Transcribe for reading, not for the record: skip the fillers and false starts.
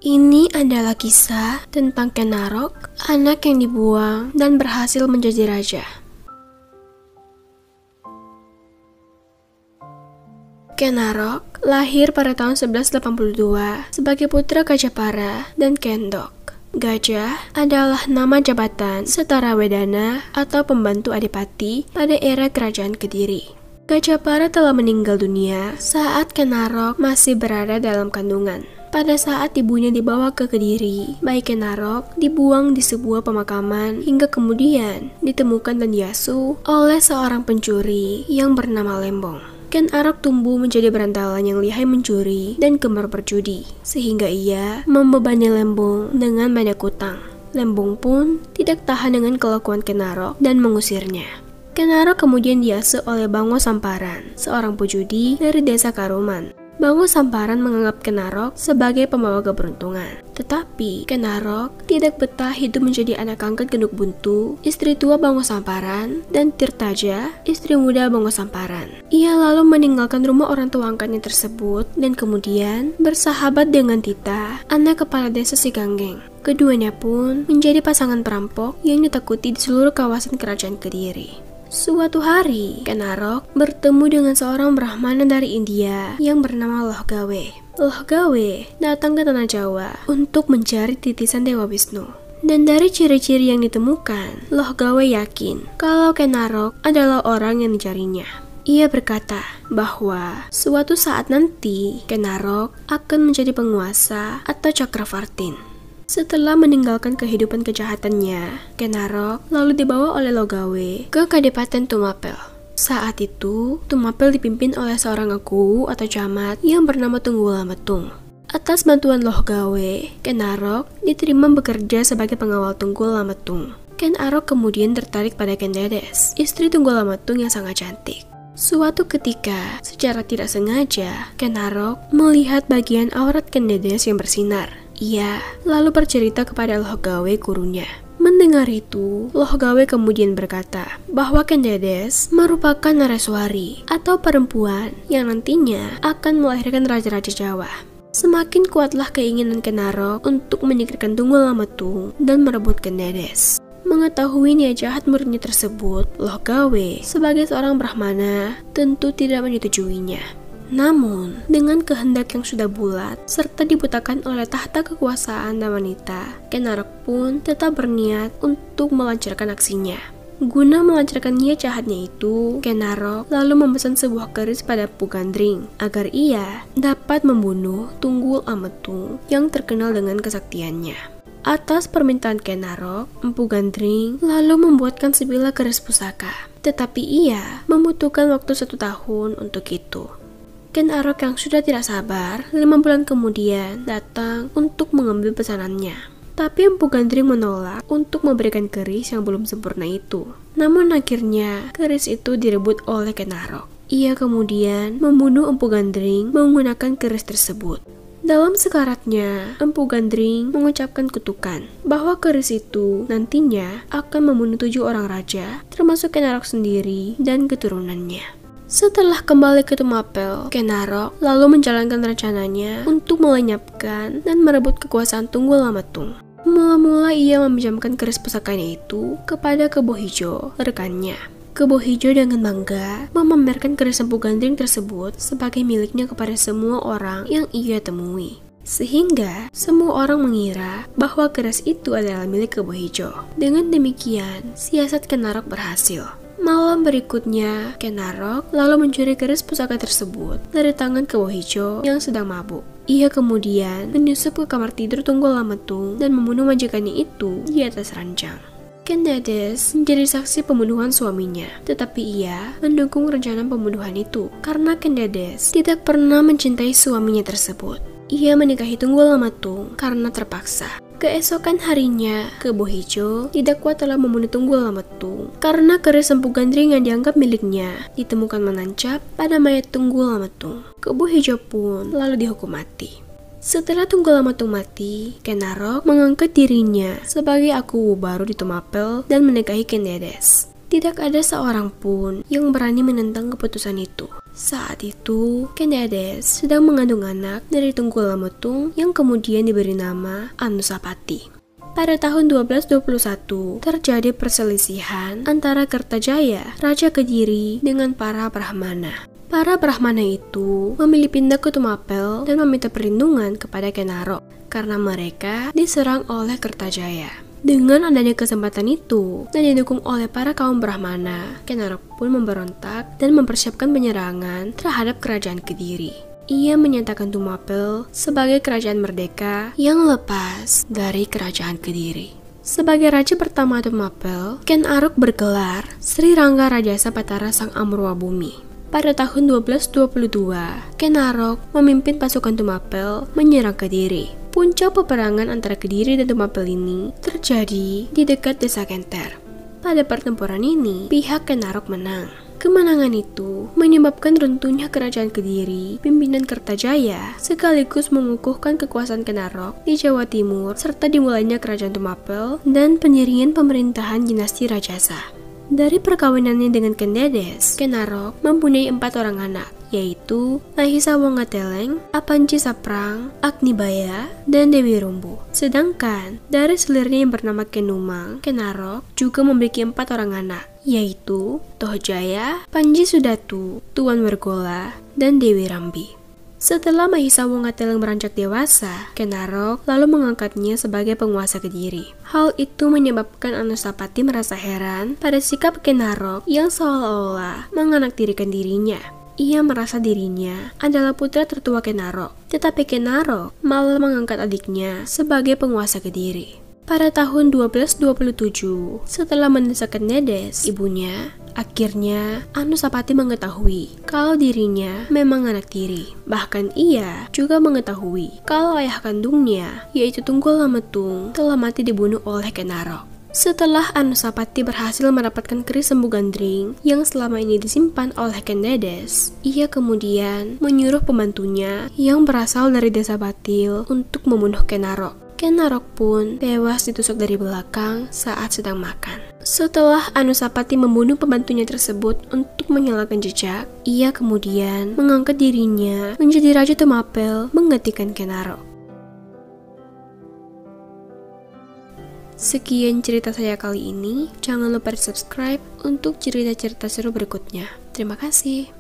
Ini adalah kisah tentang Ken Arok, anak yang dibuang dan berhasil menjadi raja. Ken Arok lahir pada tahun 1182 sebagai putra Gajapara dan Kendok. Gajah adalah nama jabatan setara Wedana atau pembantu adipati pada era kerajaan Kediri. Gajapara telah meninggal dunia saat Ken Arok masih berada dalam kandungan. Pada saat ibunya dibawa ke Kediri, bayi Ken Arok dibuang di sebuah pemakaman hingga kemudian ditemukan dan diasuh oleh seorang pencuri yang bernama Lembong. Ken Arok tumbuh menjadi berantalan yang lihai mencuri dan gemar berjudi, sehingga ia membebani Lembong dengan banyak utang. Lembong pun tidak tahan dengan kelakuan Ken Arok dan mengusirnya. Ken Arok kemudian diasuh oleh Bango Samparan, seorang pejudi dari desa Karuman. Bango Samparan menganggap Ken Arok sebagai pembawa keberuntungan. Tetapi Ken Arok tidak betah hidup menjadi anak angkat Genduk Buntu, istri tua Bango Samparan, dan Tirtaja, istri muda Bango Samparan. Ia lalu meninggalkan rumah orang tua angkatnya tersebut dan kemudian bersahabat dengan Tita, anak kepala desa Siganggeng. Keduanya pun menjadi pasangan perampok yang ditakuti di seluruh kawasan kerajaan Kediri. Suatu hari, Ken Arok bertemu dengan seorang Brahmana dari India yang bernama Loh Gawe. Loh Gawe datang ke tanah Jawa untuk mencari titisan Dewa Wisnu. Dan dari ciri-ciri yang ditemukan, Loh Gawe yakin kalau Ken Arok adalah orang yang dicarinya. Ia berkata bahwa suatu saat nanti Ken Arok akan menjadi penguasa atau Cakravartin. Setelah meninggalkan kehidupan kejahatannya, Ken Arok lalu dibawa oleh Loh Gawe ke Kadipaten Tumapel. Saat itu, Tumapel dipimpin oleh seorang aku atau camat yang bernama Tunggul Lametung. Atas bantuan Loh Gawe, Ken Arok diterima bekerja sebagai pengawal Tunggul Lametung. Ken Arok kemudian tertarik pada Ken Dedes, istri Tunggul Lametung yang sangat cantik. Suatu ketika, secara tidak sengaja, Ken Arok melihat bagian aurat Ken Dedes yang bersinar. Ia lalu bercerita kepada Loh Gawe gurunya. Mendengar itu, Loh Gawe kemudian berkata bahwa Ken Dedes merupakan Nareswari atau perempuan yang nantinya akan melahirkan raja-raja Jawa. Semakin kuatlah keinginan Ken Arok untuk menyingkirkan Tunggul Lametung dan merebut Ken Dedes. Mengetahui niat jahat muridnya tersebut, Loh Gawe sebagai seorang Brahmana tentu tidak menyetujuinya. Namun, dengan kehendak yang sudah bulat, serta dibutakan oleh tahta kekuasaan dan wanita, Ken Arok pun tetap berniat untuk melancarkan aksinya. Guna melancarkan niat jahatnya itu, Ken Arok lalu memesan sebuah keris pada Empu Gandring agar ia dapat membunuh Tunggul Ametung yang terkenal dengan kesaktiannya. Atas permintaan Ken Arok, Empu Gandring lalu membuatkan sebilah keris pusaka. Tetapi ia membutuhkan waktu 1 tahun untuk itu. Ken Arok yang sudah tidak sabar, 5 bulan kemudian datang untuk mengambil pesanannya. Tapi Empu Gandring menolak untuk memberikan keris yang belum sempurna itu. Namun akhirnya, keris itu direbut oleh Ken Arok. Ia kemudian membunuh Empu Gandring menggunakan keris tersebut. Dalam sekaratnya, Empu Gandring mengucapkan kutukan bahwa keris itu nantinya akan membunuh 7 orang raja, termasuk Ken Arok sendiri dan keturunannya. Setelah kembali ke Tumapel, Ken Arok lalu menjalankan rencananya untuk melenyapkan dan merebut kekuasaan Tunggul Lametung. Mula-mula ia meminjamkan keris pusakanya itu kepada Kebo Hijo, rekannya. Kebo Hijo dengan bangga memamerkan keris Empu Gandring tersebut sebagai miliknya kepada semua orang yang ia temui. Sehingga semua orang mengira bahwa keris itu adalah milik Kebo Hijo. Dengan demikian, siasat Ken Arok berhasil. Malam berikutnya, Ken Arok lalu mencuri keris pusaka tersebut dari tangan Kebo Hijo yang sedang mabuk. Ia kemudian menyusup ke kamar tidur Tunggul Lametung dan membunuh majikannya itu di atas ranjang. Ken Dedes menjadi saksi pembunuhan suaminya, tetapi ia mendukung rencana pembunuhan itu karena Ken Dedes tidak pernah mencintai suaminya tersebut. Ia menikahi Tunggul Lametung karena terpaksa. Keesokan harinya, Kebo Hijo tidak kuat telah membunuh Tunggul Lametung karena keris Empu Gandring yang dianggap miliknya ditemukan menancap pada mayat Tunggul Lametung. Kebo Hijo pun lalu dihukum mati. Setelah Tunggul Lametung mati, Ken Arok mengangkat dirinya sebagai aku baru di Tumapel dan menikahi Ken Dedes. Tidak ada seorang pun yang berani menentang keputusan itu. Saat itu, Kendedes sedang mengandung anak dari Tunggul Lametung yang kemudian diberi nama Anusapati. Pada tahun 1221, terjadi perselisihan antara Kertajaya, Raja Kediri, dengan para Brahmana. Para Brahmana itu memilih pindah ke Tumapel dan meminta perlindungan kepada Ken Arok karena mereka diserang oleh Kertajaya. Dengan adanya kesempatan itu dan didukung oleh para kaum Brahmana, Ken Arok pun memberontak dan mempersiapkan penyerangan terhadap kerajaan Kediri. Ia menyatakan Tumapel sebagai kerajaan merdeka yang lepas dari kerajaan Kediri. Sebagai raja pertama Tumapel, Ken Arok bergelar Sri Rangga Rajasa Batara Sang Amurwabhumi. Pada tahun 1222, Ken Arok memimpin pasukan Tumapel menyerang Kediri. Puncak peperangan antara Kediri dan Tumapel ini terjadi di dekat desa Kenter. Pada pertempuran ini, pihak Ken Arok menang. Kemenangan itu menyebabkan runtuhnya kerajaan Kediri, pimpinan Kertajaya, sekaligus mengukuhkan kekuasaan Ken Arok di Jawa Timur, serta dimulainya kerajaan Tumapel dan pendirian pemerintahan dinasti Rajasa. Dari perkawinannya dengan Kendedes, Ken Arok mempunyai 4 orang anak, yaitu Mahisa Wongateleng, Apanci Saprang, Agnibaya, dan Dewi Rumbu. Sedangkan dari selirnya yang bernama Ken Numang, Ken Arok juga memiliki 4 orang anak, yaitu Tohjaya, Panji Sudatu, Tuan Wergola, dan Dewi Rambi. Setelah Mahisa Wongateleng beranjak dewasa, Ken Arok lalu mengangkatnya sebagai penguasa Kediri. Hal itu menyebabkan Anusapati merasa heran pada sikap Ken Arok yang seolah-olah menganaktirikan dirinya. Ia merasa dirinya adalah putra tertua Ken Arok, tetapi Ken Arok malah mengangkat adiknya sebagai penguasa Kediri. Pada tahun 1227, setelah mendesak Kendedes, ibunya, akhirnya Anusapati mengetahui kalau dirinya memang anak tiri. Bahkan ia juga mengetahui kalau ayah kandungnya, yaitu Tunggul Lametung, telah mati dibunuh oleh Ken Arok. Setelah Anusapati berhasil mendapatkan keris Sembu Gandring yang selama ini disimpan oleh Kendedes, ia kemudian menyuruh pembantunya yang berasal dari desa Batil untuk membunuh Ken Arok. Ken Arok pun tewas ditusuk dari belakang saat sedang makan. Setelah Anusapati membunuh pembantunya tersebut untuk menghilangkan jejak, ia kemudian mengangkat dirinya menjadi Raja Tumapel menggantikan Ken Arok. Sekian cerita saya kali ini. Jangan lupa di subscribe untuk cerita-cerita seru berikutnya. Terima kasih.